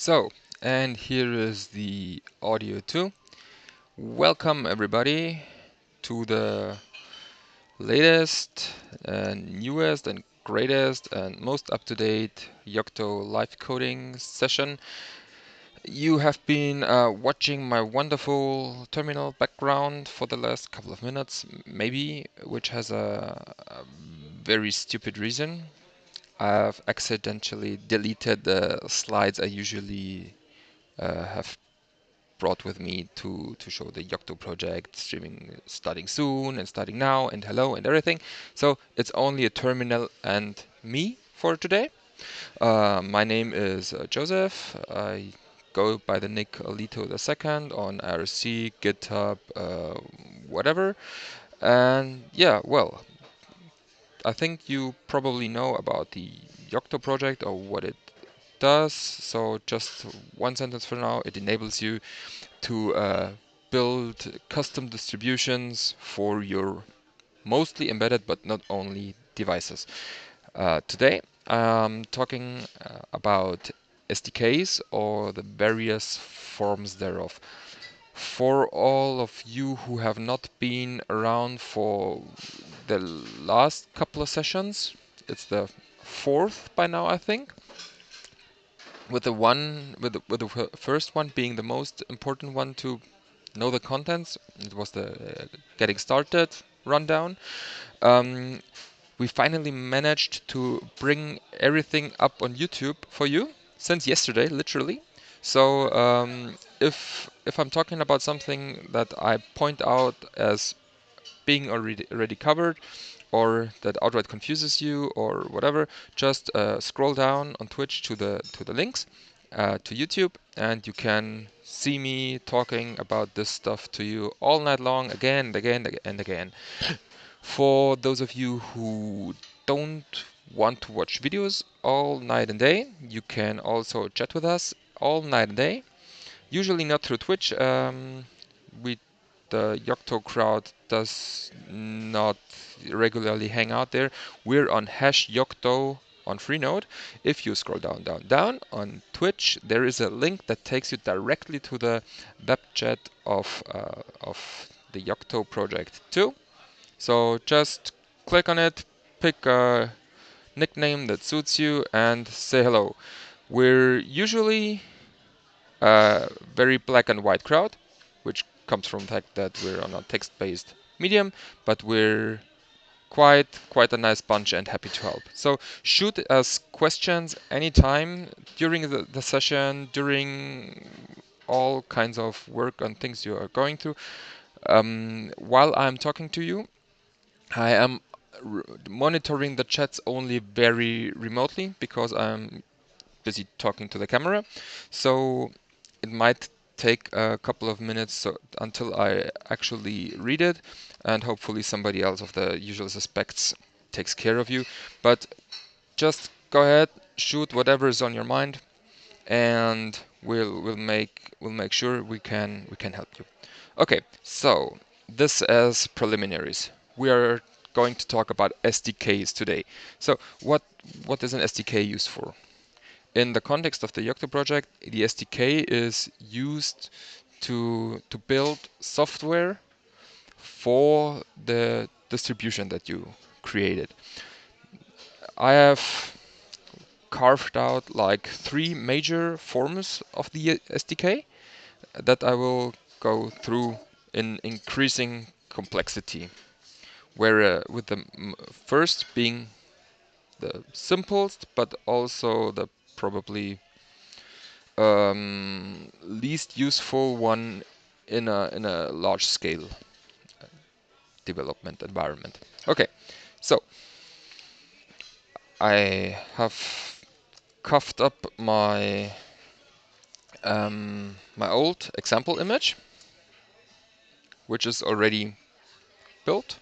So, and here is the audio too. Welcome everybody to the latest and newest and greatest and most up-to-date Yocto live coding session. You have been watching my wonderful terminal background for the last couple of minutes, maybe, which has a very stupid reason. I've accidentally deleted the slides I usually have brought with me to show the Yocto project streaming starting soon and starting now and hello and everything. So it's only a terminal and me for today. My name is Joseph. I go by the nick Alito II on IRC, GitHub, whatever. And yeah, well, I think you probably know about the Yocto project or what it does. So just one sentence for now. It enables you to build custom distributions for your mostly embedded but not only devices. Today I'm talking about SDKs or the various forms thereof. For all of you who have not been around for the last couple of sessions, it's the fourth by now, I think. With the first one being the most important one to know the contents. It was the getting started rundown. Um, we finally managed to bring everything up on YouTube for you since yesterday, literally. So if I'm talking about something that I point out as being already covered, or that outright confuses you, or whatever, just scroll down on Twitch to the links to YouTube, and you can see me talking about this stuff to you all night long, again and again and again. For those of you who don't want to watch videos all night and day, you can also chat with us all night and day. Usually not through Twitch. We The Yocto crowd does not regularly hang out there. We're on #Yocto on Freenode. If you scroll down on Twitch, there is a link that takes you directly to the web chat of the Yocto project too. So just click on it, pick a nickname that suits you, and say hello. We're usually a very black and white crowd, which comes from the fact that we're on a text-based medium, but we're quite a nice bunch and happy to help. So shoot us questions anytime during the session, during all kinds of work on things you are going through. While I'm talking to you, I am monitoring the chats only very remotely because I'm busy talking to the camera. So it might take a couple of minutes until I actually read it, and hopefully somebody else of the usual suspects takes care of you. But just go ahead, shoot whatever is on your mind, and we'll make sure we can help you. Okay, so this as preliminaries. We are going to talk about SDKs today. So what is an SDK used for? In the context of the Yocto project, the SDK is used to build software for the distribution that you created. I have carved out like three major forms of the SDK that I will go through in increasing complexity. Where with the first being the simplest, but also the probably least useful one in a large scale development environment. Okay, so I have coughed up my old example image, which is already built,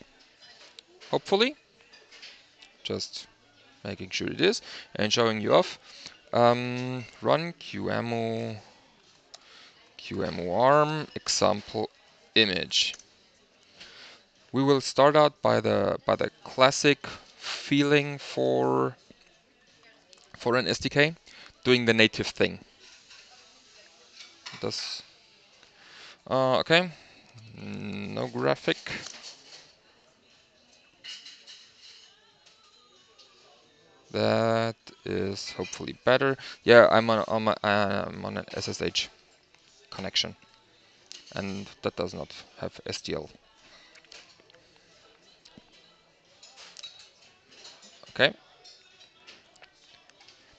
hopefully. Just making sure it is and showing you off. Run qemu arm example image. We will start out by the classic feeling for an SDK, doing the native thing. Does okay. No graphic. That is hopefully better. Yeah, I'm on an SSH connection, and that does not have SDL. Okay.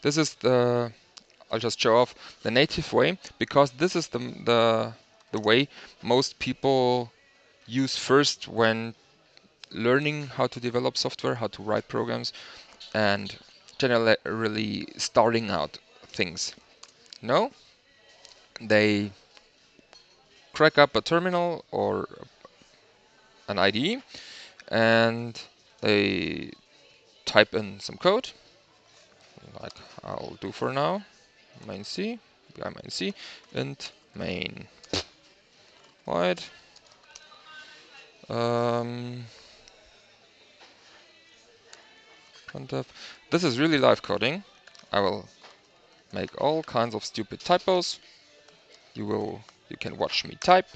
This is the, I'll just show off the native way, because this is the way most people use first when learning how to develop software, how to write programs, and generally starting out things. No, they crack up a terminal or an IDE and they type in some code, like I'll do for now, main C, main C, and main void. Printf. This is really live coding. I will make all kinds of stupid typos. You can watch me type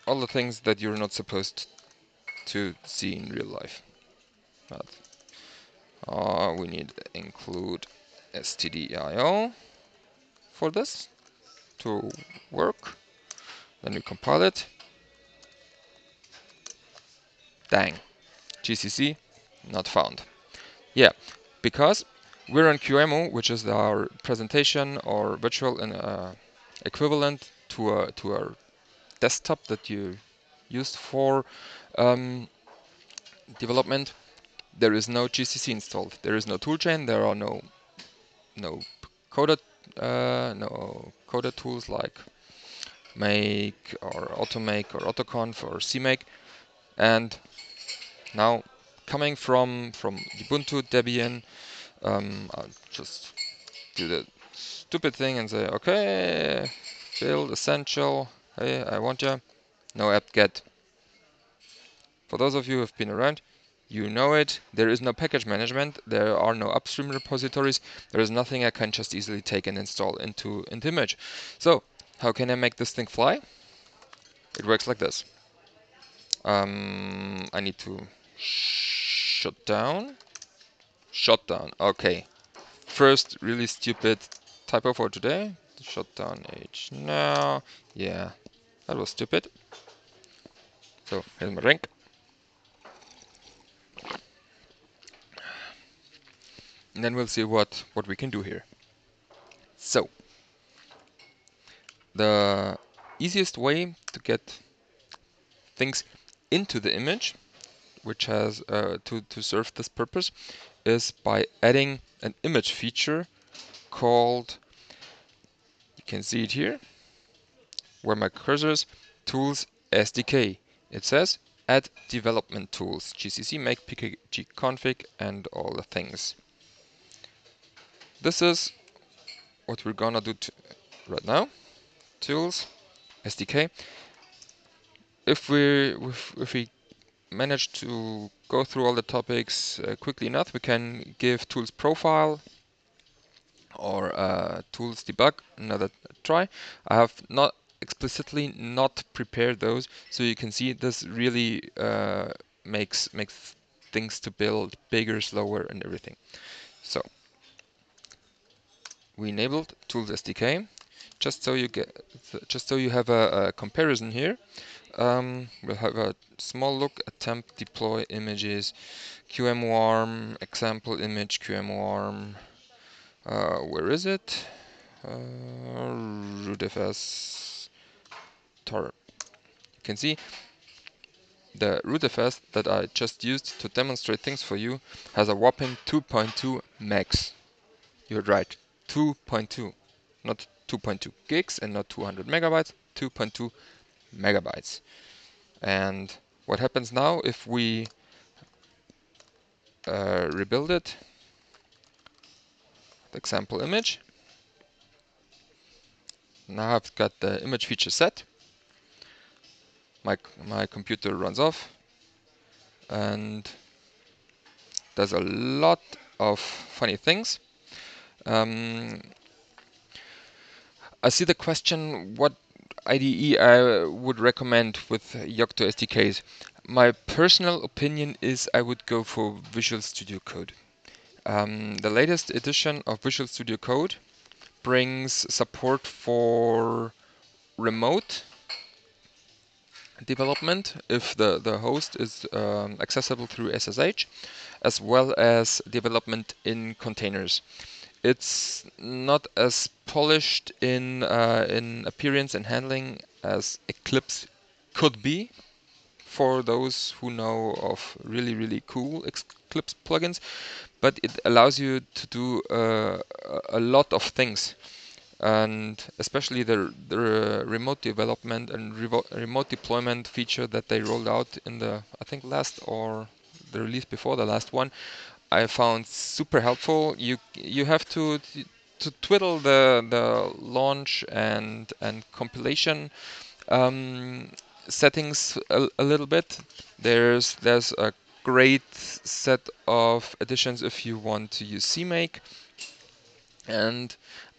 all the things that you're not supposed to see in real life. But we need include stdio for this to work. Then we compile it. Dang, GCC not found. Yeah, because we're on QEMU, which is our presentation or virtual equivalent to our desktop that you used for development. There is no GCC installed. There is no toolchain. There are no coder no coder tools like make or automake or autoconf or cmake. And now coming from Ubuntu Debian, I'll just do the stupid thing and say, okay, build essential. Hey, I want you. No apt-get. For those of you who have been around, you know it. There is no package management. There are no upstream repositories. There is nothing I can just easily take and install into image. So how can I make this thing fly? It works like this. I need to shut down. Shut down. Okay. First really stupid typo for today. Shut down H now. Yeah, that was stupid. So here's my rank. And then we'll see what we can do here. So the easiest way to get things into the image, which has to serve this purpose, is by adding an image feature called, you can see it here, where my cursor is, Tools SDK. It says add development tools, GCC, make, pkg config, and all the things. This is what we're gonna do right now. Tools SDK. If we manage to go through all the topics quickly enough, we can give tools profile or tools debug another try. I have not explicitly not prepared those, so you can see this really makes things to build bigger, slower, and everything. So we enabled tools SDK just so you have a comparison here. We'll have a small look at temp deploy images, QMWarm, example image QMWarm. Where is it? rootfs tar. You can see the rootfs that I just used to demonstrate things for you has a whopping 2.2 megs. You're right, 2.2, not 2.2 gigs and not 200 megabytes, 2.2 megabytes. And what happens now if we rebuild it? The example image. Now I've got the image feature set. My computer runs off and does a lot of funny things. I see the question, what IDE I would recommend with Yocto SDKs. My personal opinion is I would go for Visual Studio Code. The latest edition of Visual Studio Code brings support for remote development if the host is accessible through SSH, as well as development in containers. It's not as polished in appearance and handling as Eclipse could be for those who know of really cool Eclipse plugins, but it allows you to do a lot of things, and especially the remote development and remote deployment feature that they rolled out in the, I think, last or the release before the last one, I found super helpful. You have to twiddle the launch and compilation um, settings a little bit. There's a great set of additions if you want to use CMake, and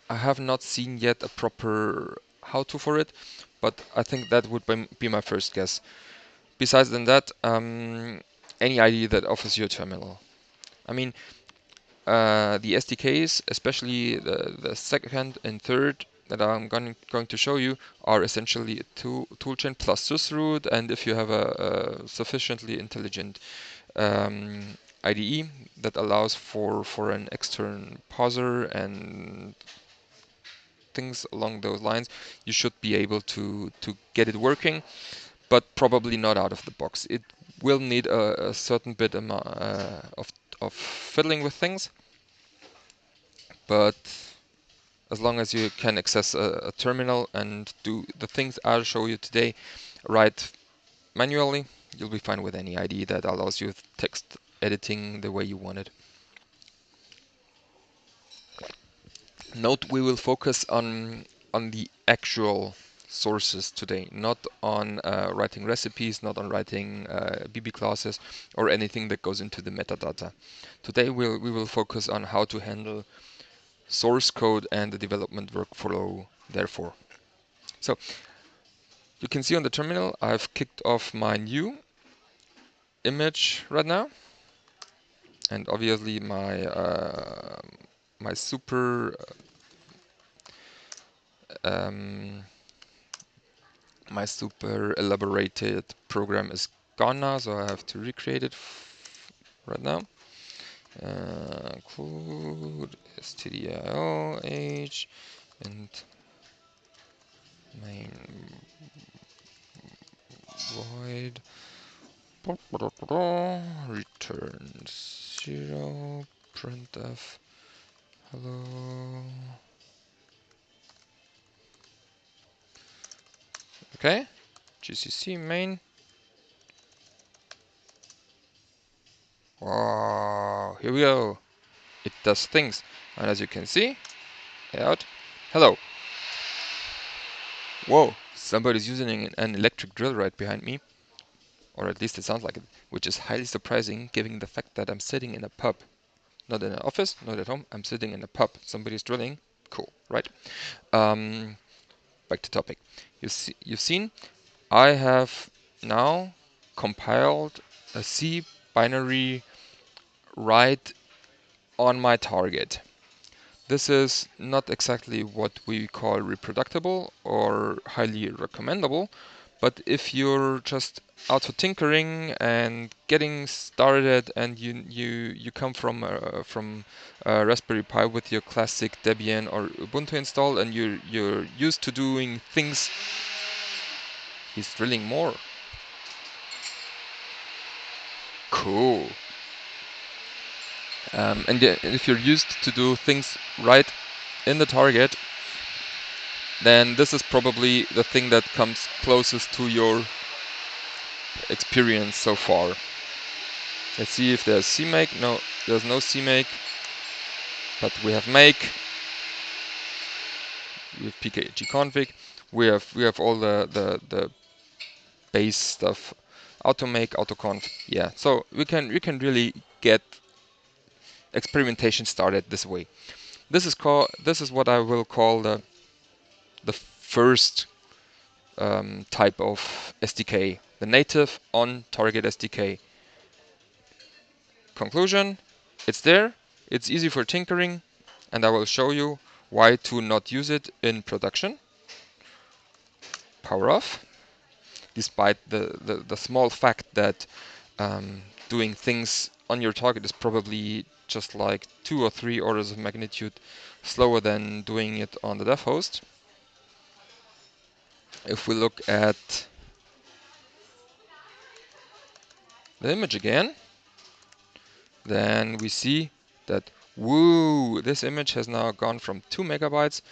I have not seen yet a proper how-to for it, but I think that would be my first guess. Besides than that, any IDE that offers you a terminal. I mean, the SDKs, especially the second and third that I'm going to show you, are essentially a toolchain plus sysroot, and if you have a sufficiently intelligent IDE that allows for an external parser and things along those lines, you should be able to get it working, but probably not out of the box. It will need a certain bit of fiddling with things, but as long as you can access a terminal and do the things I'll show you today right manually, you'll be fine with any IDE that allows you text editing the way you want it. Note we will focus on the actual sources today, not on writing recipes, not on writing BB classes or anything that goes into the metadata. Today we will focus on how to handle source code and the development workflow therefore. So you can see on the terminal I've kicked off my new image right now, and obviously my super um, my super elaborated program is gone now, so I have to recreate it right now. Code stdio and main void return 0 printf hello. Okay, gcc main. Wow, here we go. It does things, and as you can see, out. Hello. Whoa, somebody's using an electric drill right behind me, or at least it sounds like it, which is highly surprising given the fact that I'm sitting in a pub. Not in an office, not at home, I'm sitting in a pub. Somebody's drilling. Cool, right? Um, Back to topic. You've seen I have now compiled a C binary right on my target. This is not exactly what we call reproducible or highly recommendable, but if you're just auto tinkering and getting started and you come from Raspberry Pi with your classic Debian or Ubuntu install and you're used to doing things, he's drilling more. Cool. And if you're used to do things right in the target, then this is probably the thing that comes closest to your experience so far. Let's see if there's CMake. No, there's no CMake, but we have make, we have pkgconfig, we have all the base stuff, automake, autoconf. Yeah, so we can really get experimentation started this way. This is what I will call the the first type of SDK, the native on-target SDK. Conclusion, it's there, it's easy for tinkering, and I will show you why to not use it in production. Power off. Despite the small fact that doing things on your target is probably just like 2 or 3 orders of magnitude slower than doing it on the dev host. If we look at the image again, then we see that, woo, this image has now gone from 2 megabytes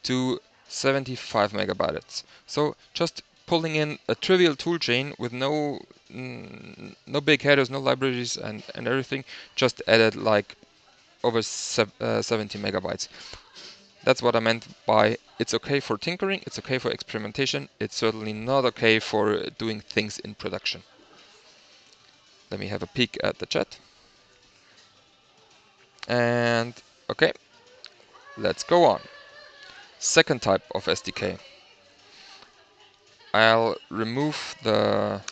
to 75 megabytes. So just pulling in a trivial toolchain with no big headers, no libraries and everything, just added like over 70 megabytes. That's what I meant by it's okay for tinkering, it's okay for experimentation, it's certainly not okay for doing things in production. Let me have a peek at the chat. And okay, let's go on. Second type of SDK. I'll remove the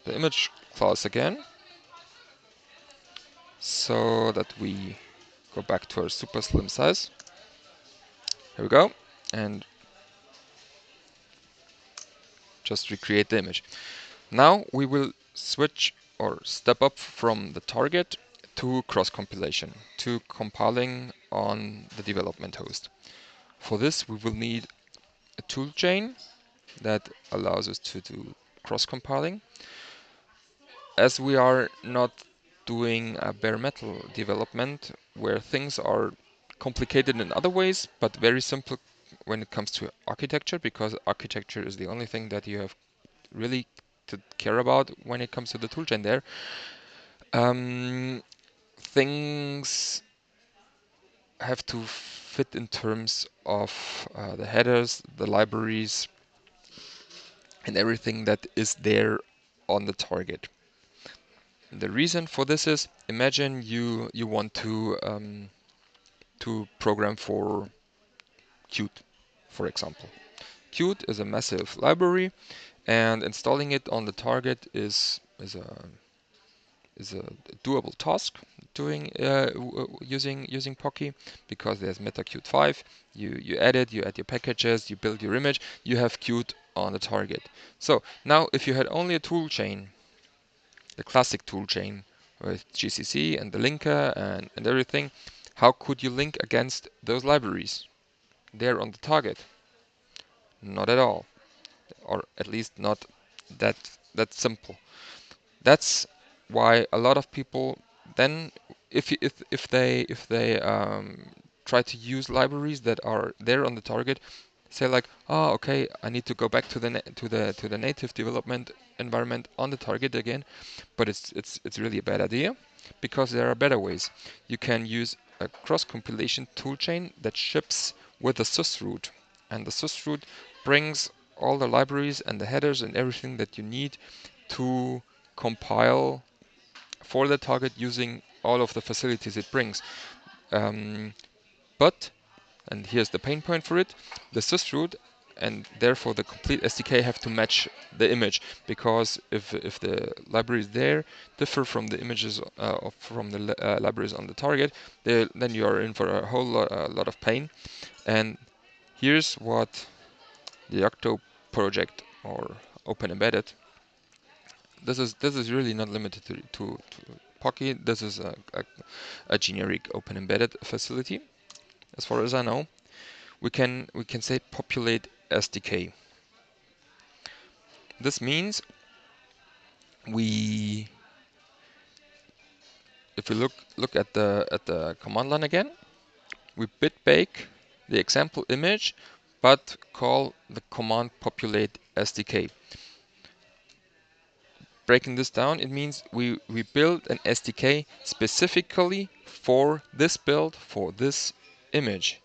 image class again, so that we go back to our super slim size. Here we go, and just recreate the image. Now we will switch or step up from the target to cross-compilation, to compiling on the development host. For this, we will need a toolchain that allows us to do cross-compiling. As we are not doing a bare metal development where things are complicated in other ways, but very simple when it comes to architecture, because architecture is the only thing that you have really to care about when it comes to the toolchain there. Things have to fit in terms of the headers, the libraries, and everything that is there on the target. The reason for this is, imagine you want to program for Qt, for example. Qt is a massive library, and installing it on the target is a doable task. Doing using Pocky, because there's MetaQt 5. You add it, you add your packages, you build your image, you have Qt on the target. So now, if you had only a toolchain, the classic toolchain with GCC and the linker and everything, how could you link against those libraries there on the target? Not at all, or at least not that simple. That's why a lot of people then, if they try to use libraries that are there on the target, say like, oh, okay, I need to go back to the native development environment on the target again, but it's really a bad idea, because there are better ways. You can use a cross-compilation toolchain that ships with the sys root, and the sys root brings all the libraries and the headers and everything that you need to compile for the target using all of the facilities it brings. But, and here's the pain point for it, the sys root and therefore the complete SDK have to match the image, because if the libraries there differ from the images from the libraries on the target, then you are in for a whole lot of pain. And here's what the Yocto project, or Open Embedded, this is really not limited to Pocky. This is a generic Open Embedded facility, as far as I know. We can say populate SDK. This means we, if we look at the command line again, we bit bake the example image, but call the command populate SDK. Breaking this down, it means we build an SDK specifically for this build, for this image.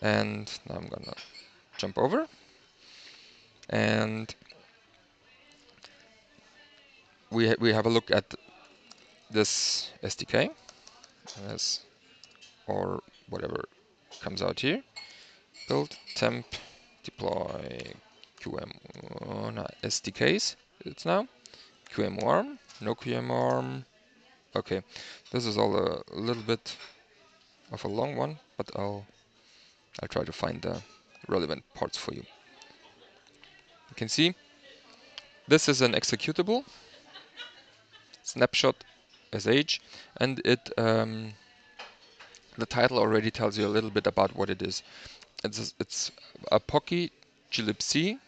And now I'm gonna jump over, and we have a look at this SDK. ls or whatever comes out here. Build temp deploy qm no, SDKs. It's now qmarm, no qmarm. Okay, this is all a little bit of a long one, but I'll try to find the relevant parts for you. You can see this is an executable snapshot sh, and it the title already tells you a little bit about what it is. It's a Pocky glibc.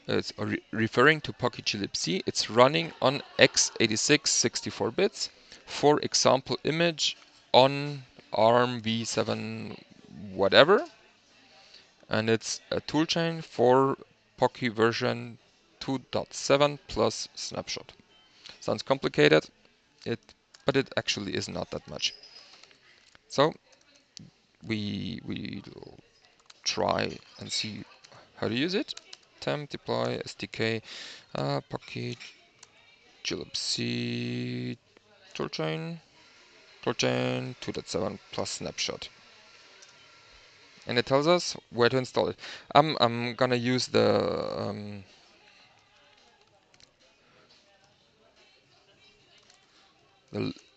It's referring to Pocky glibc. It's running on x86 64 bits. For example, image on ARM v7 whatever, and it's a toolchain for Pocky version 2.7 plus snapshot. Sounds complicated, but it actually is not that much. So we'll try and see how to use it. Temp deploy SDK Pocky glibc toolchain 2.7 plus snapshot, and it tells us where to install it. I'm gonna use the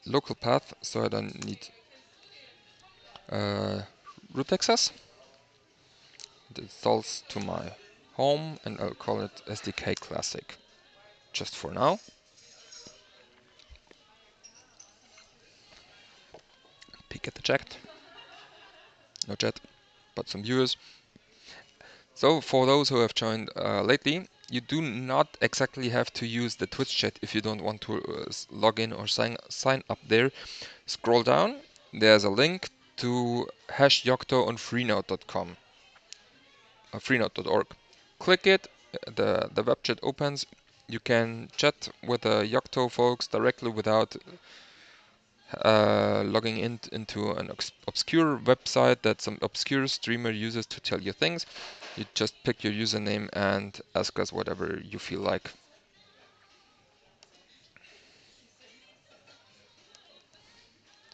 local path, so I don't need root access. It installs to my home, and I'll call it SDK Classic just for now. Peek at the chat. No chat, but some viewers. So for those who have joined lately, you do not exactly have to use the Twitch chat if you don't want to log in or sign up there. Scroll down. There's a link to #Yocto on freenode.com, freenode.org. Click it. The web chat opens. You can chat with the Yocto folks directly without logging into an obscure website that some obscure streamer uses to tell you things. You just pick your username and ask us whatever you feel like.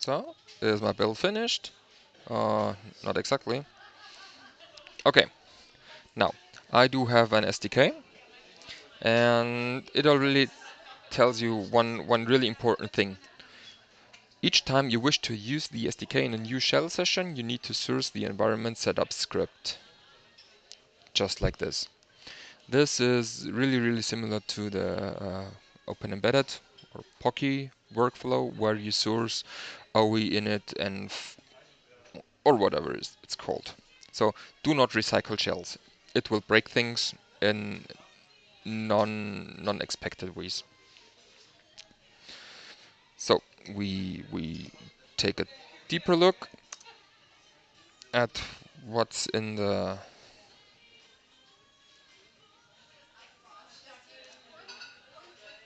So, is my build finished? Not exactly. Okay, now I do have an SDK, and it already tells you one really important thing. Each time you wish to use the SDK in a new shell session, you need to source the environment setup script, just like this. This is really similar to the Open Embedded or Pocky workflow, where you source OE init and or whatever it's called. So do not recycle shells. It will break things in non-expected ways. So we take a deeper look at what's in the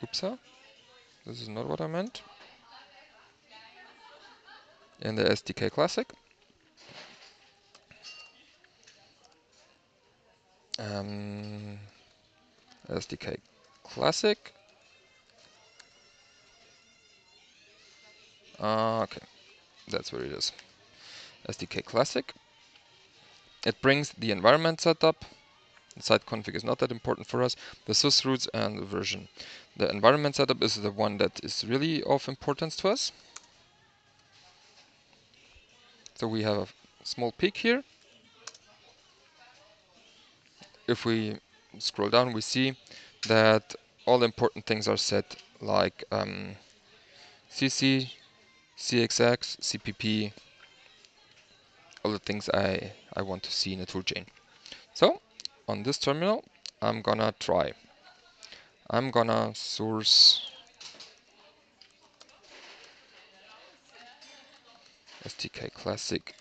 oopsa. This is not what I meant. In the SDK Classic. SDK Classic. Okay, that's where it is. SDK Classic. It brings the environment setup. The site config is not that important for us. The sys roots and the version. The environment setup is the one that is really of importance to us. So we have a small peek here. If we scroll down, we see that all important things are set, like CC, CXX, CPP, all the things I want to see in a toolchain. So on this terminal, I'm gonna source SDK Classic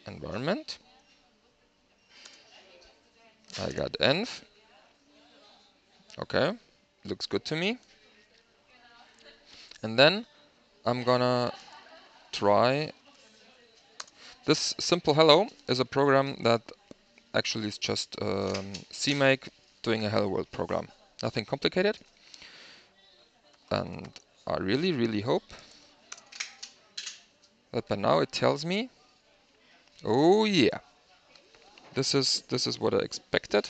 environment. I got env. Okay, looks good to me. And then I'm gonna try this simple hello is a program that actually is just CMake doing a hello world program. Nothing complicated. And I really hope But now it tells me, oh yeah, this is what I expected.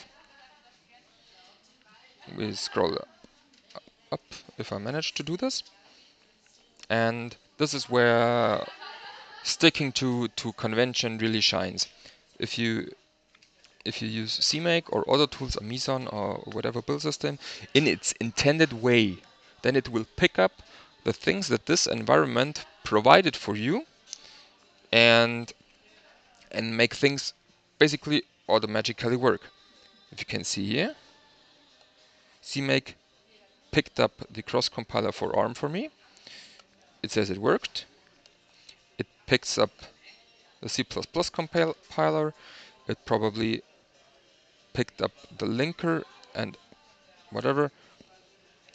We scroll up if I manage to do this, and this is where sticking to convention really shines. If you use CMake or other tools, or Meson or whatever build system, in its intended way, then it will pick up the things that this environment provided for you and make things basically automatically work. If you can see here, CMake picked up the cross compiler for ARM for me. It says it worked. It picks up the C++ compiler. It probably picked up the linker and whatever.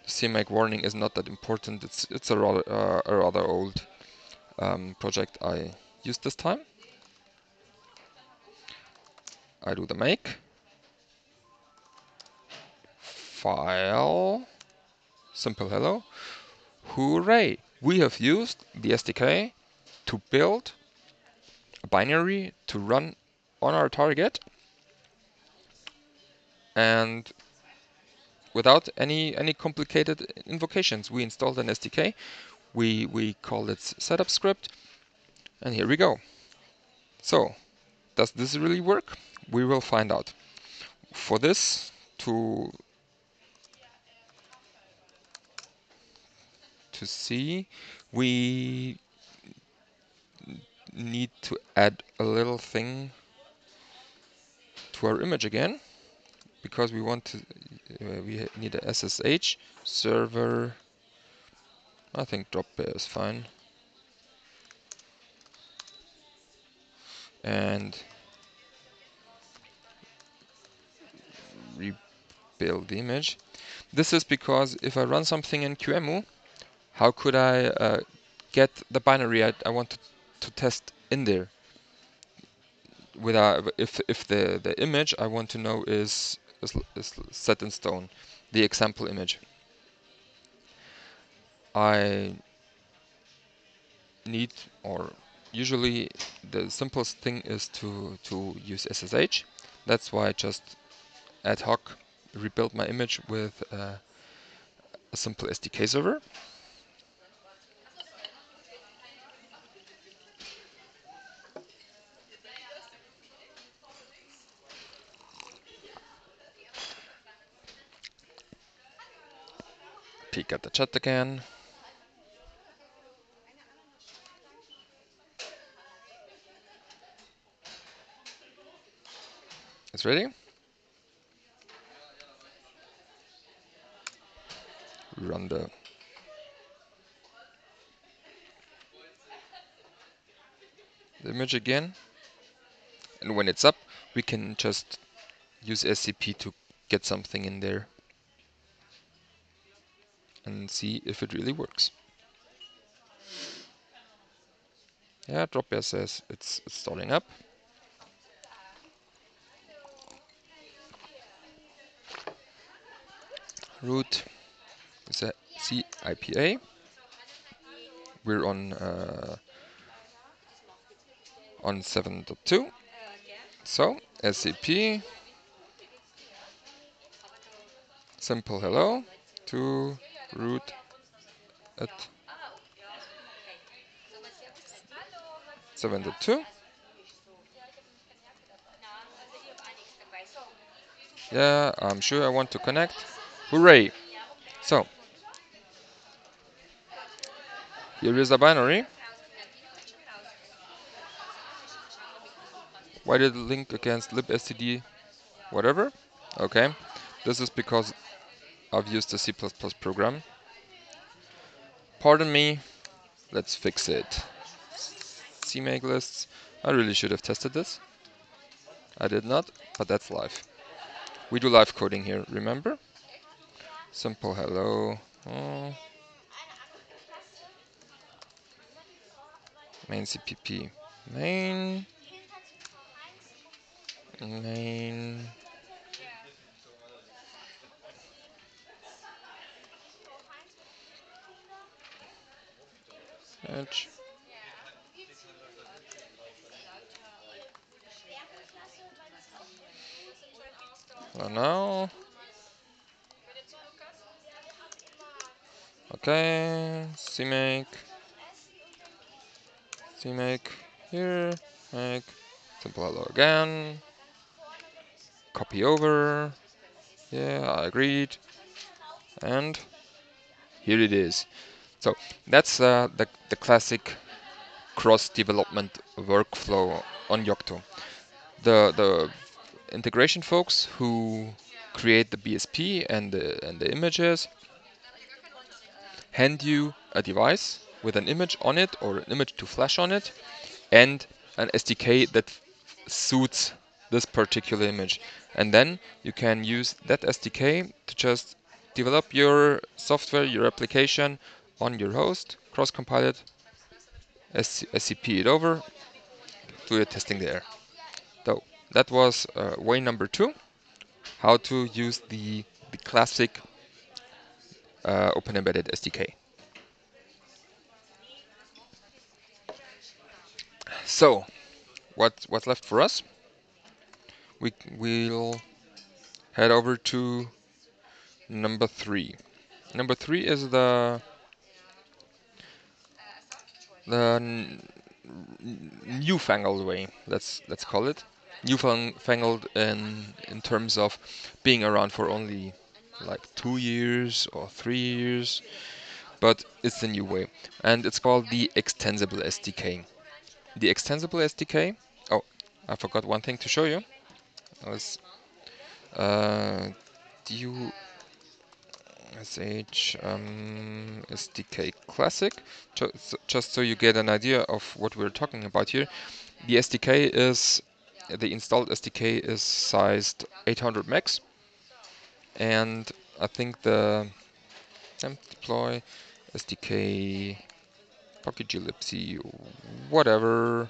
CMake warning is not that important. It's a rather old project I used this time. I do the make file simple hello. Hooray! We have used the SDK to build a binary to run on our target, and without any complicated invocations. We installed an SDK. We call it setup script, and here we go. So, does this really work? We will find out. For this to see, we need to add a little thing to our image again, because we want to we need a SSH server. I think drop bear is fine, and rebuild the image. This is because if I run something in QEMU, how could I get the binary I want to test in there? If the image I want to know is set in stone, the example image, I need, or usually the simplest thing is to use SSH. That's why I just ad hoc rebuild my image with a simple SDK server. Peek at the chat again. It's ready. Run the image again, and when it's up, we can just use SCP to get something in there and see if it really works. Yeah, Dropbear says it's starting up. Root is a CIPA. We're on 7.2. So SCP simple hello to root at 7.2. Yeah, I'm sure I want to connect. Hooray! So here is a binary. Why did it link against libstd whatever? Okay, this is because I've used a C++ program. Pardon me, let's fix it. CMake lists. I really should have tested this. I did not, but that's live. We do live coding here, remember? Simple hello. Oh. Main CPP. Main. Edge. Now, okay, CMake here, make simple hello again, copy over, yeah, I agreed, and here it is. So that's the classic cross-development workflow on Yocto. The integration folks who create the BSP and the images hand you a device with an image on it or an image to flash on it and an SDK that suits this particular image. And then you can use that SDK to just develop your software, your application on your host, cross-compile it, SCP it over, do your testing there. So that was way number 2, how to use the classic Open Embedded SDK. So what's left for us? We'll head over to number 3. Number 3 is the newfangled way. Let's call it newfangled in terms of being around for only like 2 years or 3 years, but it's the new way, and it's called the Extensible SDK. The Extensible SDK. Oh, I forgot one thing to show you. Let's do sh SDK Classic, just so you get an idea of what we're talking about here. The SDK is the installed SDK is sized 800 megs, and I think the deploy SDK Pocket glibc whatever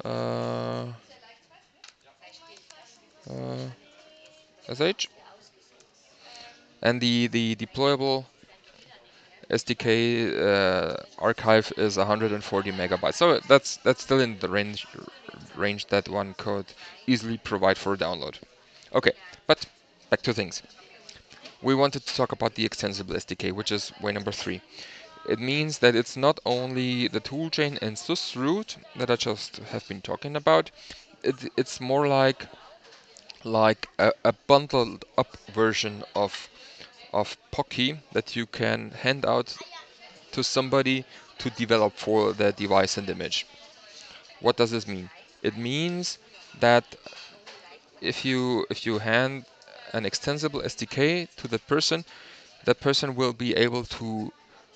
uh, uh, sh, and the deployable SDK archive is 140 megabytes. So that's still in the range that one could easily provide for download. Okay, but back to things. We wanted to talk about the Extensible SDK, which is way number 3. It means that it's not only the toolchain and SUS root that I just have been talking about. It's more like a bundled up version of Pocky that you can hand out to somebody to develop for the device and image. What does this mean? It means that if you hand an extensible SDK to that person will be able to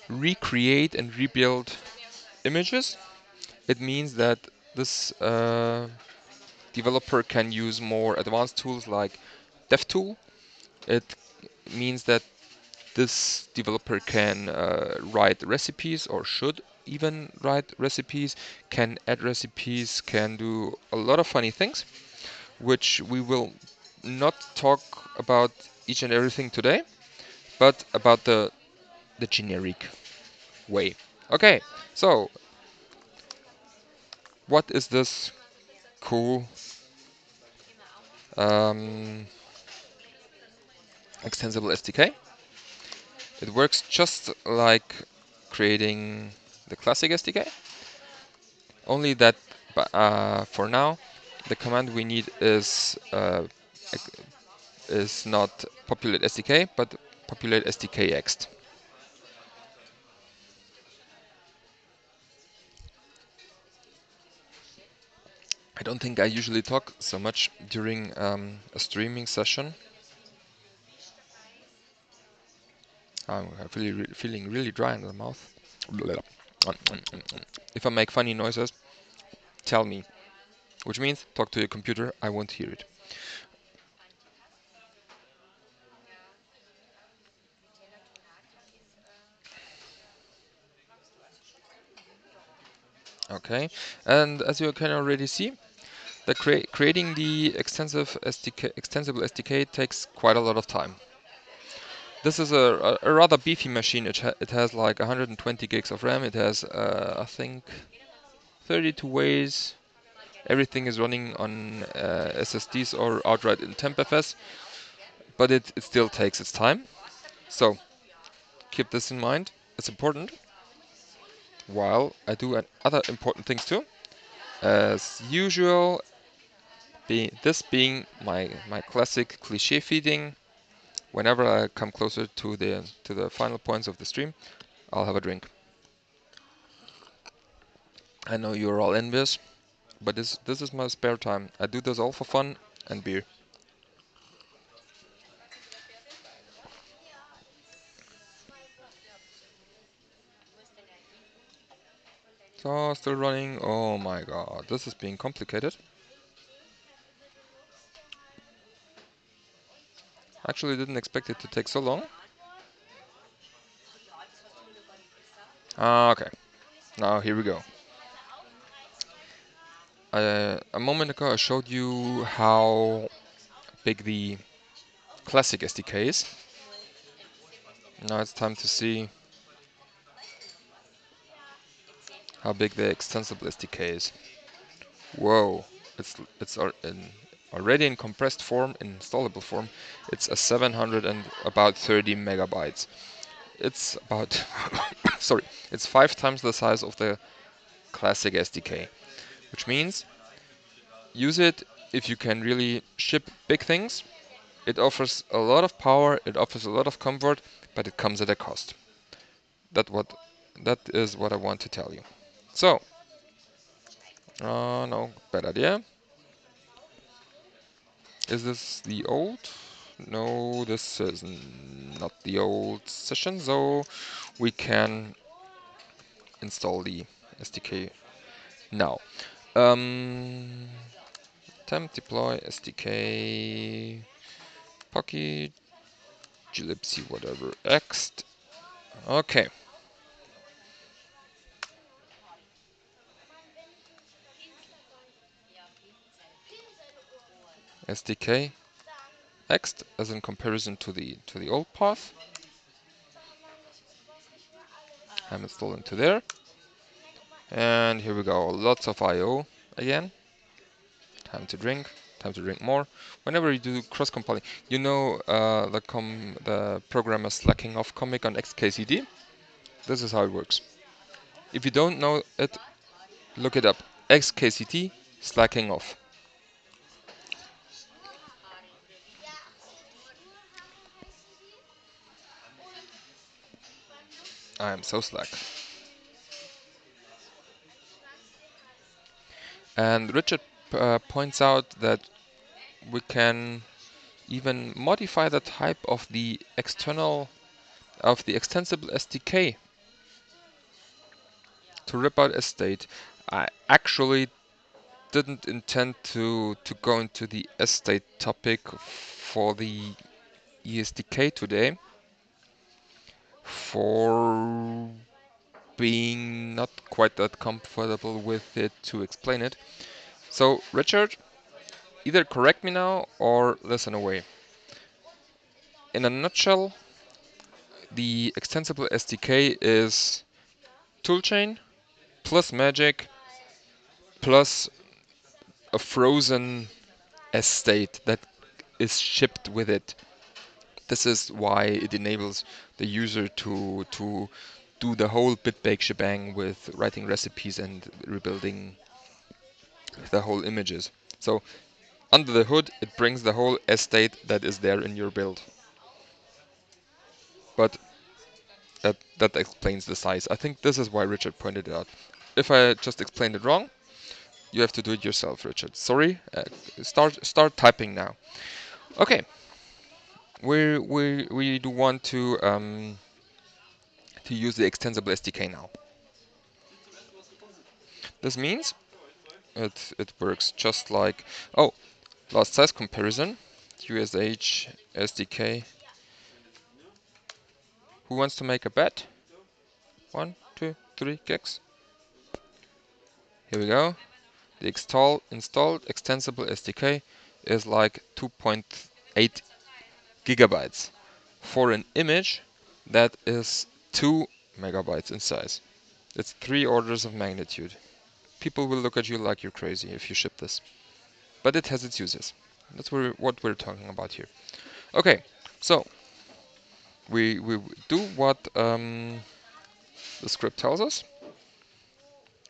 recreate and rebuild images. It means that this developer can use more advanced tools like DevTool. It means that this developer can write recipes, or should even write recipes, can add recipes, can do a lot of funny things, which we will not talk about each and everything today, but about the generic way. Okay, so what is this cool um, extensible SDK? It works just like creating the classic SDK, only that for now the command we need is not populate SDK, but populate SDKext. I don't think I usually talk so much during a streaming session. I'm feeling really dry in the mouth. If I make funny noises, tell me. Which means talk to your computer, I won't hear it. Okay, and as you can already see, creating the extensible SDK takes quite a lot of time. This is a rather beefy machine. It has like 120 gigs of RAM. It has, I think, 32 ways, everything is running on SSDs or outright in TempFS, but it still takes its time. So keep this in mind. It's important. While I do other important things too. As usual, this being my classic cliche feeding. Whenever I come closer to the final points of the stream, I'll have a drink. I know you're all envious, but this is my spare time. I do this all for fun and beer. So still running. Oh my god, this is being complicated. Actually, didn't expect it to take so long. Okay, now here we go. A moment ago, I showed you how big the classic SDK is. Now it's time to see how big the extensible SDK is. Whoa, already in compressed form, in installable form. It's a 730 megabytes. It's about sorry, it's 5 times the size of the classic SDK, which means use it if you can really ship big things. It offers a lot of power, it offers a lot of comfort, but it comes at a cost. That is what I want to tell you. So, no, bad idea. Is this the old? No, this is not the old session, so we can install the SDK now. Temp deploy SDK Pocket glibc whatever ext. Okay. SDK ext as in comparison to the old path. I'm installing to there. And here we go. Lots of IO again. Time to drink more. Whenever you do cross-compiling, you know the programmer slacking off comic on XKCD? This is how it works. If you don't know it, look it up. XKCD slacking off. I am so slack. And Richard points out that we can even modify the type of the extensible SDK to rip out a state. I actually didn't intend to go into the state topic for the ESDK today, for being not quite that comfortable with it to explain it. So Richard, either correct me now or listen away. In a nutshell, the extensible SDK is toolchain plus magic plus a frozen state that is shipped with it. This is why it enables the user to do the whole bit-bake shebang with writing recipes and rebuilding the whole images. So under the hood, it brings the whole estate that is there in your build. But that explains the size. I think this is why Richard pointed it out. If I just explained it wrong, you have to do it yourself, Richard. Sorry. Start typing now. Okay. We do want to use the extensible SDK now. This means it works just like last size comparison. USH SDK. Who wants to make a bet? 1, 2, 3 gigs. Here we go. The installed extensible SDK is like 2.8 gigabytes for an image that is 2 megabytes in size. It's 3 orders of magnitude. people will look at you like you're crazy if you ship this. But it has its uses. That's what we're talking about here. Okay, so we do what the script tells us.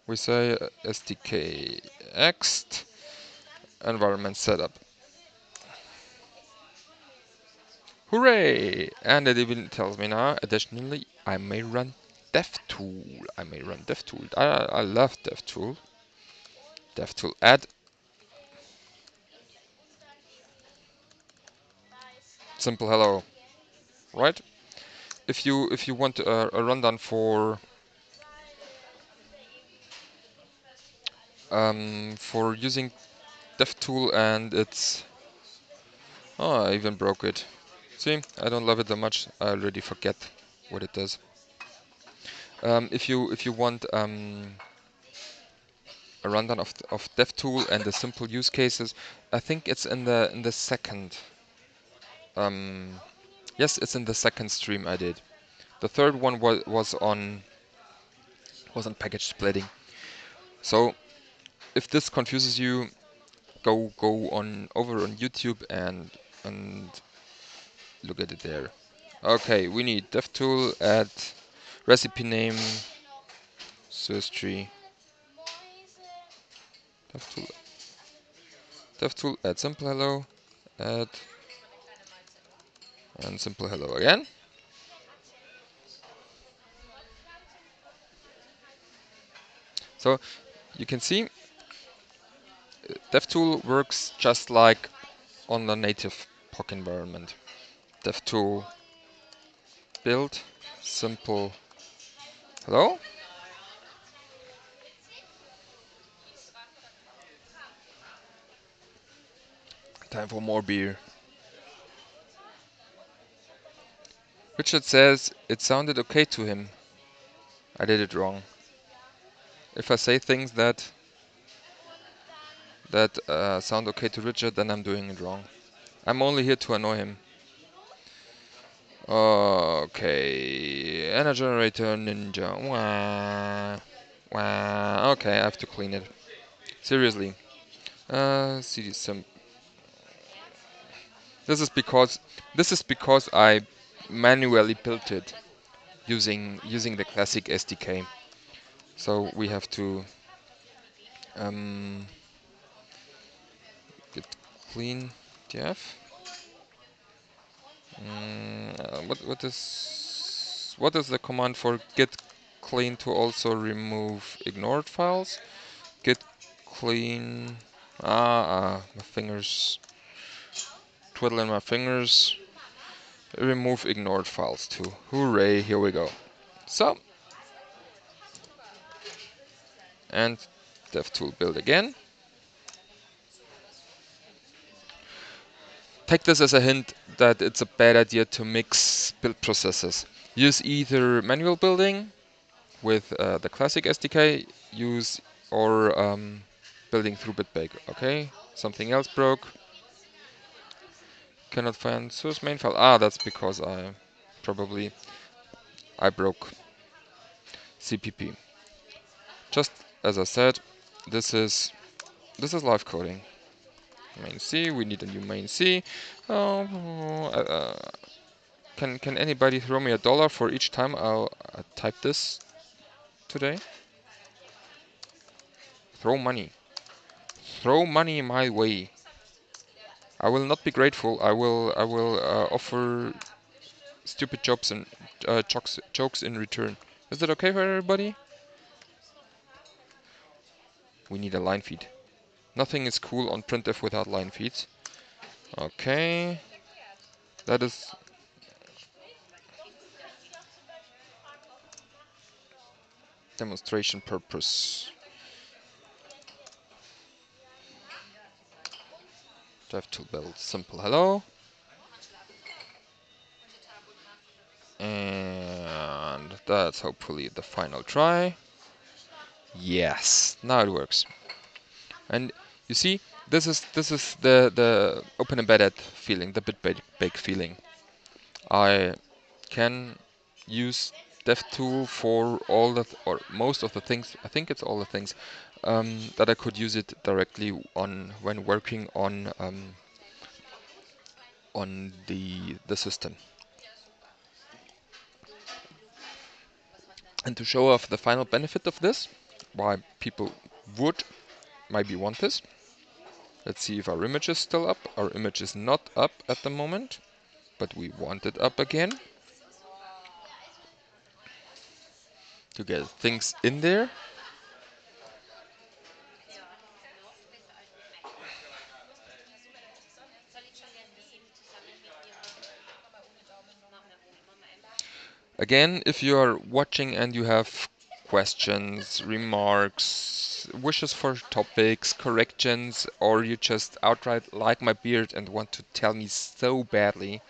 We say SDK ext environment setup. Hooray! And it even tells me now, additionally, I may run DevTool. I may run DevTool. I love DevTool. DevTool add simple hello, right? If you want a rundown for using DevTool and it's oh, I even broke it. See, I don't love it that much. I already forget what it does. If you want a rundown of DevTool and the simple use cases, I think it's in the second. Um, yes, it's in the second stream I did. The third one was on package splitting. So if this confuses you, go on over on YouTube and look at it there. Okay, we need DevTool add recipe name source tree DevTool DevTool add simple hello add and simple hello again. So you can see DevTool works just like on the native POC environment. DevTool build simple hello. Time for more beer. Richard says it sounded okay to him. I did it wrong. If I say things that sound okay to Richard, then I'm doing it wrong. I'm only here to annoy him. Okay, energy generator ninja. Wah. Wah. Okay, I have to clean it. Seriously. CD some. This is because I manually built it using the classic SDK. So we have to um, get clean def. What is the command for git clean to also remove ignored files? Git clean. My fingers twiddling my fingers. Remove ignored files too. Hooray! Here we go. So and DevTool build again. Take this as a hint that it's a bad idea to mix build processes. Use either manual building with the classic SDK, use or building through bitbake. Okay, something else broke. Cannot find source main file. That's because probably I broke CPP. Just as I said, this is live coding. Main C. We need a new main C. Oh, can anybody throw me $1 for each time I'll type this today? Throw money. Throw money my way. I will not be grateful. I will offer stupid jokes and jokes in return. Is that okay for everybody? We need a line feed. Nothing is cool on printf without line feeds. Okay. That is demonstration purpose. DevTool build simple hello. And that's hopefully the final try. Yes, now it works. And you see, this is the open embedded feeling, the bitbake feeling. I can use DevTool for all or most of the things. I think it's all the things that I could use it directly when working on the system. And to show off the final benefit of this, why people would maybe want this. Let's see if our image is still up. Our image is not up at the moment, but we want it up again to get things in there. Again, if you are watching and you have questions, remarks, wishes for topics, corrections, or you just outright like my beard and want to tell me so badly,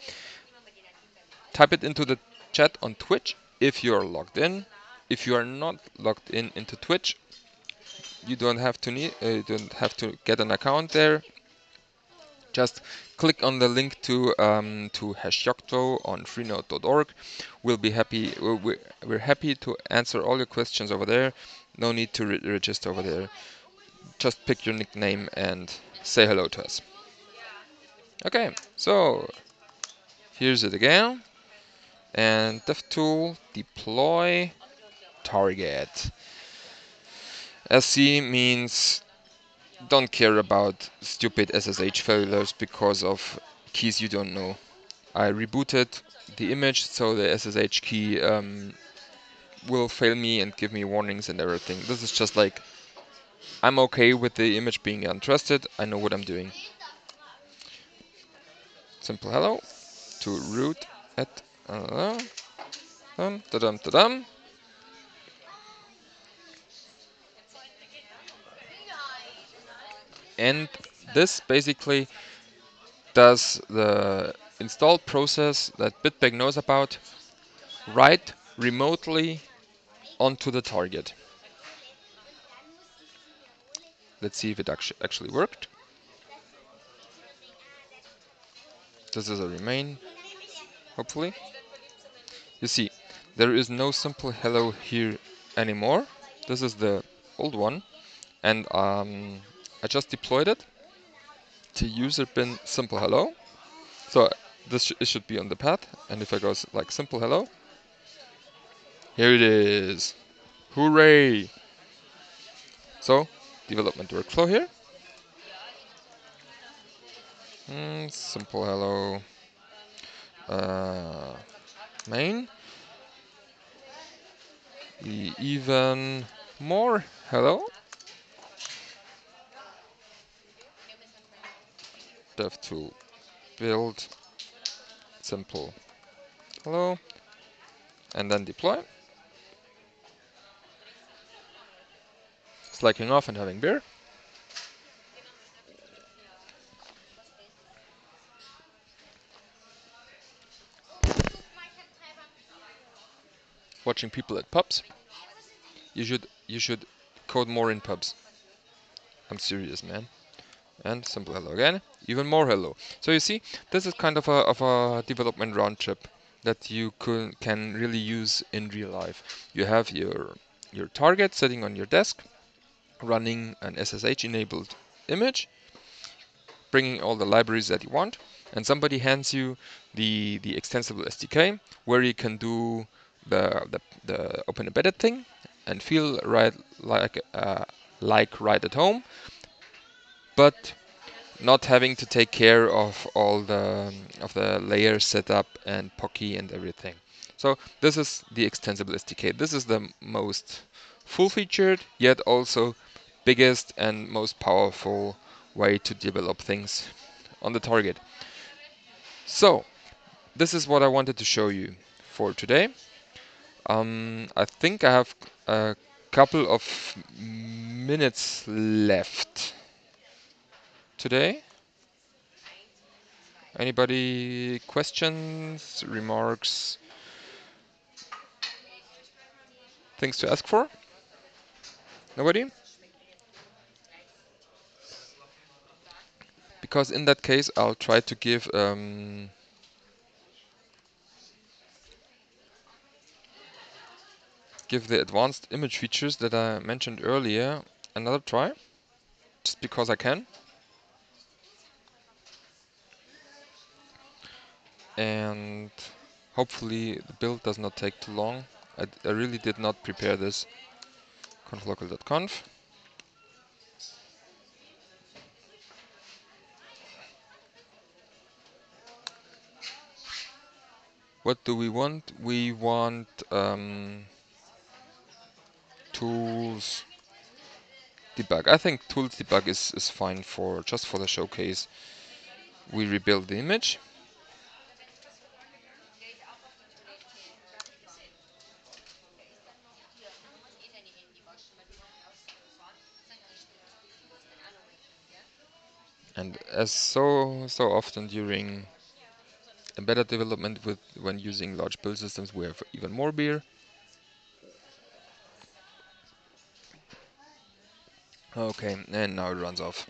type it into the chat on Twitch if you are logged in. If you are not logged in into Twitch, you don't have to get an account there. Just click on the link to #Yocto on freenode.org. We'll be happy. We're happy to answer all your questions over there. No need to register over there. Just pick your nickname and say hello to us. Okay, so here's it again. And DevTool deploy target. SC means don't care about stupid SSH failures because of keys you don't know. I rebooted the image, so the SSH key will fail me and give me warnings and everything. This is just like, I'm okay with the image being untrusted. I know what I'm doing. Simple hello to root at da-dum, da-dum. And this basically does the install process that Bitbag knows about right remotely onto the target. Let's see if it actually worked. This is a remain, hopefully. You see, there is no simple hello here anymore. This is the old one, and I just deployed it to user bin simple hello. So it should be on the path, and if I go like simple hello, here it is. Hooray! So development workflow here. Simple hello uh, main. Even more hello. DevTool build simple hello, and then deploy. Slacking off and having beer. Watching people at pubs. You should code more in pubs. I'm serious, man. And simple hello again. Even more hello. So you see, this is kind of a development round trip that you can really use in real life. You have your target sitting on your desk, running an SSH enabled image, bringing all the libraries that you want, and somebody hands you the Extensible SDK where you can do the open embedded thing and feel right like right at home, but not having to take care of all the layer setup and Pocky and everything. So this is the Extensible SDK. This is the most full-featured yet also biggest and most powerful way to develop things on the target. So this is what I wanted to show you for today. I think I have a couple of minutes left today. Anybody questions, remarks, things to ask for? Nobody? Because in that case, I'll try to give the advanced image features that I mentioned earlier another try, just because I can. And hopefully the build does not take too long. I really did not prepare this. Conflocal.conf. What do we want? We want tools debug. I think tools debug is fine for just for the showcase. We rebuild the image. And as so often during embedded development with when using large build systems, we have even more beer. Okay, and now it runs off.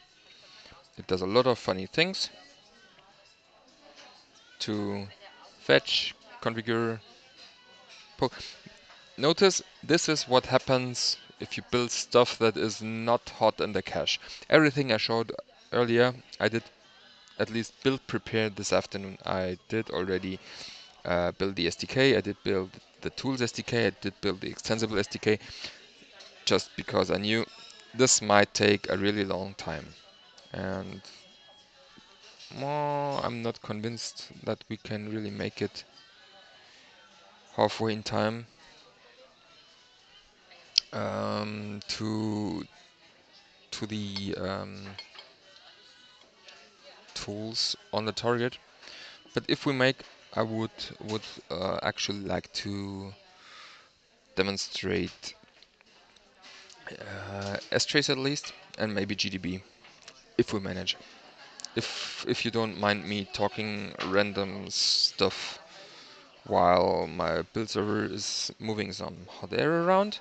It does a lot of funny things to fetch, configure, pull. Notice this is what happens if you build stuff that is not hot in the cache. Everything I showed earlier, I did at least build prepare this afternoon. I did already build the SDK, I did build the tools SDK, I did build the extensible SDK, just because I knew this might take a really long time. And I'm not convinced that we can really make it halfway in time to the tools on the target. But if we make, I would actually like to demonstrate strace at least, and maybe GDB if we manage. If you don't mind me talking random stuff while my build server is moving some hot air around,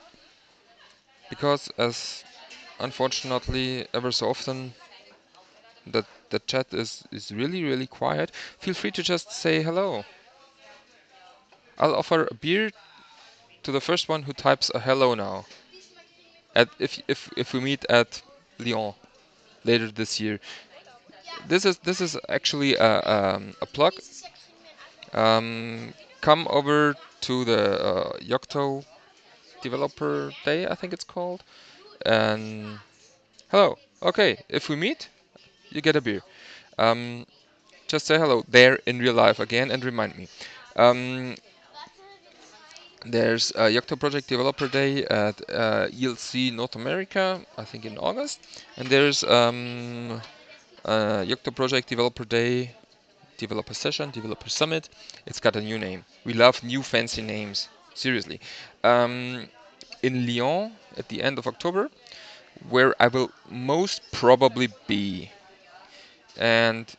because as unfortunately ever so often that the chat is really quiet. Feel free to just say hello. I'll offer a beer to the first one who types a hello now. At if we meet at Lyon later this year. This is actually a plug. Come over to the Yocto Developer Day, I think it's called. And hello. Okay, if we meet, you get a beer. Um, just say hello there in real life again and remind me. Um, there's a Yocto Project Developer Day at ELC North America, I think in August. And there's Yocto Project Developer Day, Developer Session, Developer Summit. It's got a new name. We love new fancy names. Seriously. Um, in Lyon at the end of October, where I will most probably be. And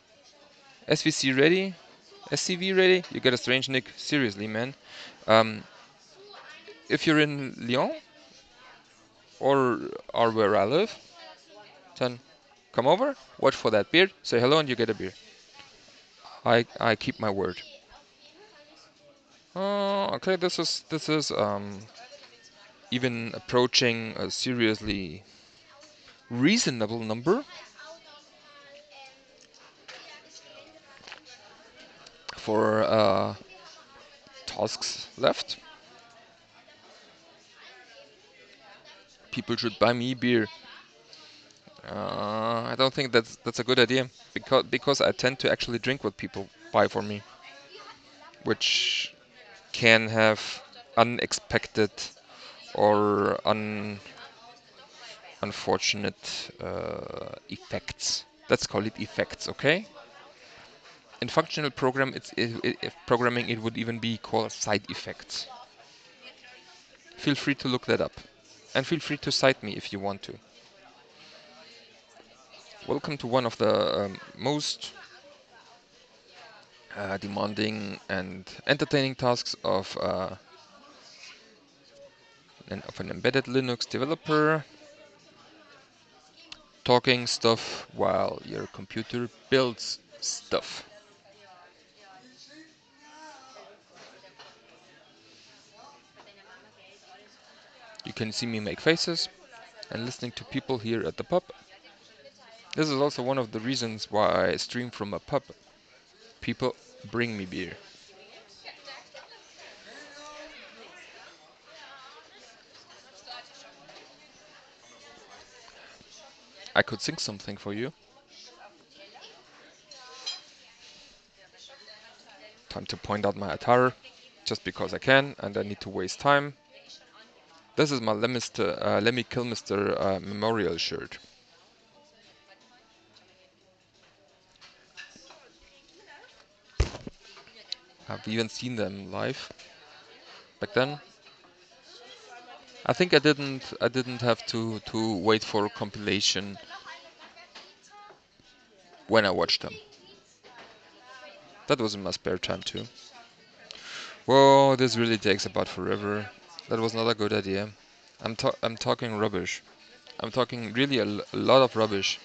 SVC ready? SCV ready? You get a strange nick. Seriously, man. Um, if you're in Lyon or where I live, then come over, watch for that beer, say hello, and you get a beer. I keep my word. Okay, this is even approaching a seriously reasonable number for tasks left. People should buy me beer. I don't think that's a good idea because I tend to actually drink what people buy for me, which can have unexpected or unfortunate effects. Let's call it effects, okay? In functional programming, it would even be called side effects. Feel free to look that up, and feel free to cite me if you want to. Welcome to one of the most demanding and entertaining tasks of an embedded Linux developer, talking stuff while your computer builds stuff. You can see me make faces, and listening to people here at the pub. This is also one of the reasons why I stream from a pub. People bring me beer. I could sing something for you. Time to point out my attire, just because I can, and I need to waste time. This is my Let Me Kill Mr. Memorial shirt. I've even seen them live back then. I didn't have to wait for a compilation when I watched them. That was in my spare time too. Whoa, this really takes about forever. That was not a good idea. I'm talking rubbish. I'm talking really a lot of rubbish.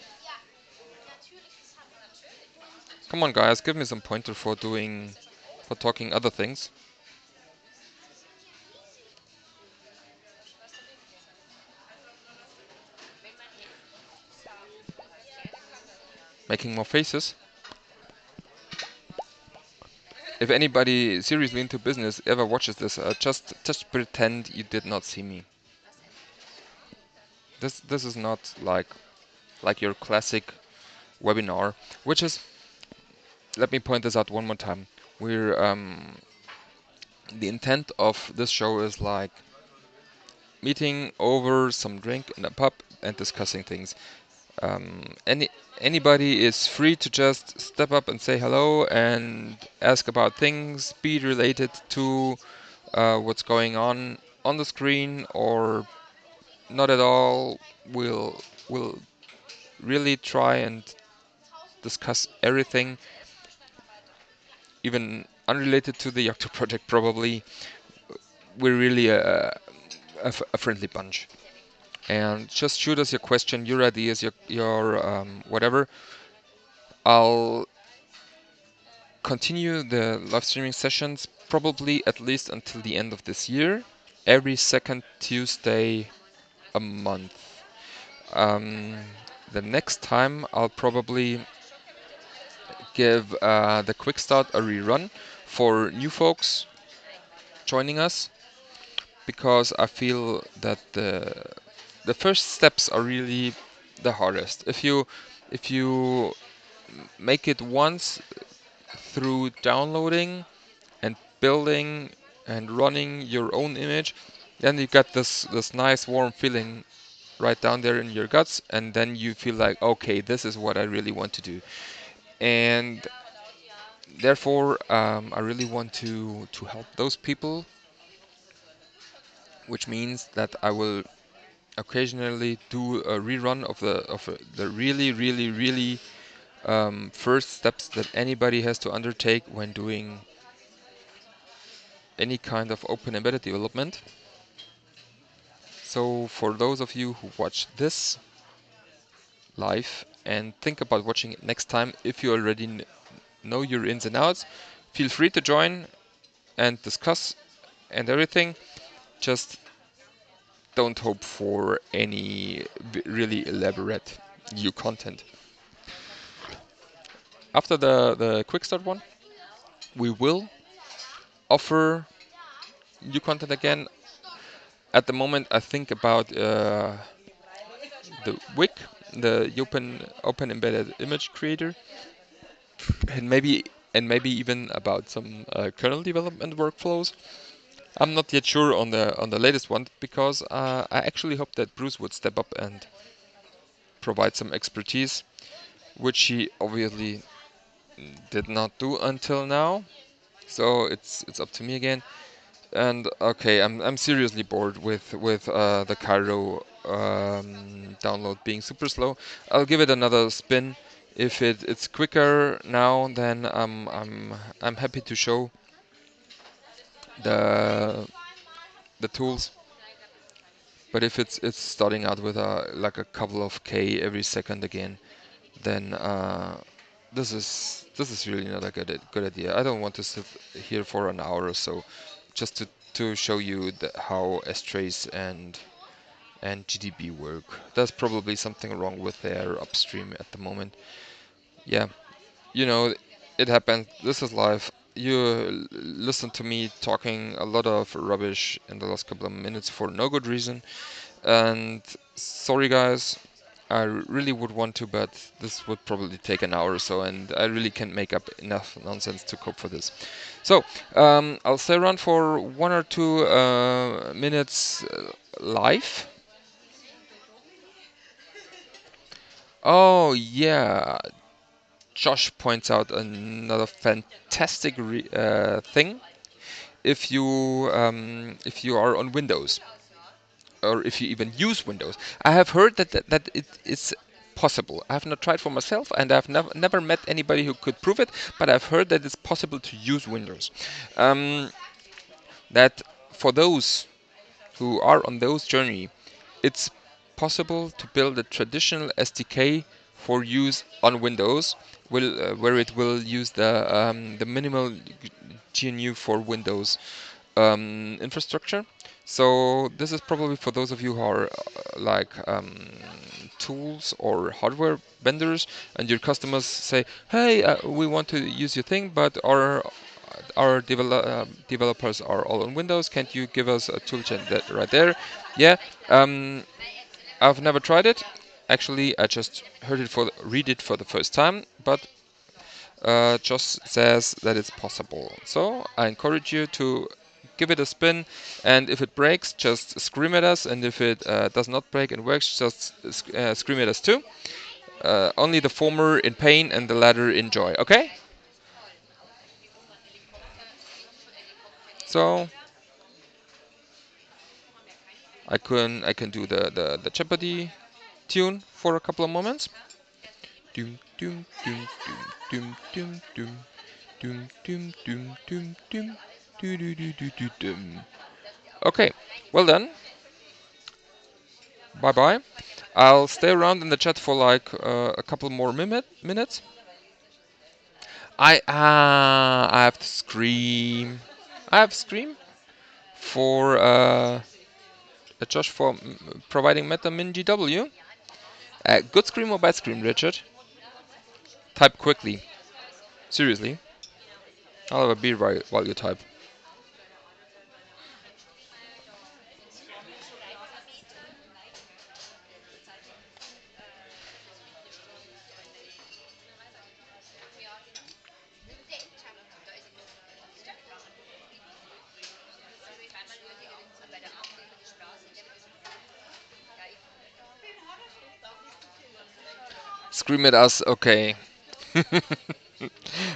Come on, guys, give me some pointer for talking other things. Making more faces. If anybody seriously into business ever watches this, just pretend you did not see me. This is not like your classic webinar, which is, let me point this out one more time. We're The intent of this show is like meeting over some drink in a pub and discussing things. Anybody is free to just step up and say hello and ask about things, be it related to what's going on the screen or not at all. We'll really try and discuss everything, even unrelated to the Yocto project. Probably we're really a friendly bunch. And just shoot us your question, your ideas, your whatever. I'll continue the live streaming sessions probably at least until the end of this year, every second Tuesday a month. Um, the next time I'll probably give the quick start a rerun for new folks joining us, because I feel that the first steps are really the hardest. If you make it once through downloading and building and running your own image, then you get this nice warm feeling right down there in your guts, and then you feel like, okay, this is what I really want to do. And therefore, I really want to help those people, which means that I will occasionally do a rerun of the really first steps that anybody has to undertake when doing any kind of open embedded development. So for those of you who watch this live and think about watching it next time, if you already know your ins and outs, feel free to join and discuss and everything. Just don't hope for any really elaborate new content. After the quick start one, we will offer new content again. At the moment, I think about the WIC, the Open Embedded Image Creator, and maybe even about some kernel development workflows. I'm not yet sure on the latest one, because I actually hope that Bruce would step up and provide some expertise, which he obviously did not do until now. So it's up to me again. And okay, I'm seriously bored with the Cairo download being super slow. I'll give it another spin. If it's quicker now, then I'm happy to show the the tools. But if it's starting out with like a couple of K every second again, then this is really not a good idea. I don't want to sit here for an hour or so just to show you how S-Trace and and GDB work. There's probably something wrong with their upstream at the moment. Yeah, you know, it happens. This is life. You listen to me talking a lot of rubbish in the last couple of minutes for no good reason. And sorry, guys, I really would want to, but this would probably take an hour or so, and I really can't make up enough nonsense to cope for this. So, I'll stay around for 1 or 2 minutes live. Oh, yeah. Josh points out another fantastic thing. If you are on Windows, or if you even use Windows, I have heard that it is possible. I have not tried for myself, and I've never met anybody who could prove it. But I've heard that it's possible to use Windows. Um, that for those who are on those journey, it's possible to build a traditional SDK for use on Windows, where it will use the minimal GNU for Windows infrastructure. So this is probably for those of you who are tools or hardware vendors, and your customers say, "Hey, we want to use your thing, but our developers are all on Windows. Can't you give us a toolchain that right there?" Yeah, I've never tried it. Actually, I just read it for the first time, but just says that it's possible. So I encourage you to give it a spin, and if it breaks, just scream at us, and if it does not break and works, just scream at us too. Only the former in pain and the latter in joy. Okay? So I can do the Jeopardy tune for a couple of moments. Doom doom doom doom doom doom doom doom doom doom doom doom doom doom doom doom doom. Okay, well then, bye bye. I'll stay around in the chat for like a couple more minutes. I have to scream. I have to scream for Josh for providing MetaMin GW. Good scream or bad scream, Richard? Type quickly. Seriously. I'll have a beer while you type. Scream at us, okay.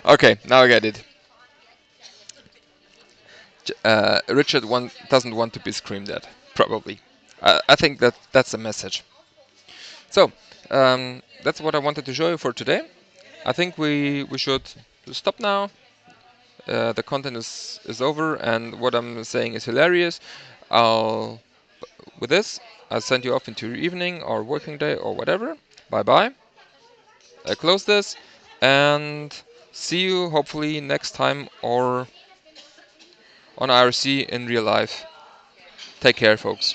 Okay, now I get it. Richard doesn't want to be screamed at, probably. I think that's the message. So, that's what I wanted to show you for today. I think we should stop now. The content is over, and what I'm saying is hilarious. I'll with this, I'll send you off into your evening or working day or whatever. Bye bye. I close this, and see you hopefully next time or on IRC in real life. Take care, folks.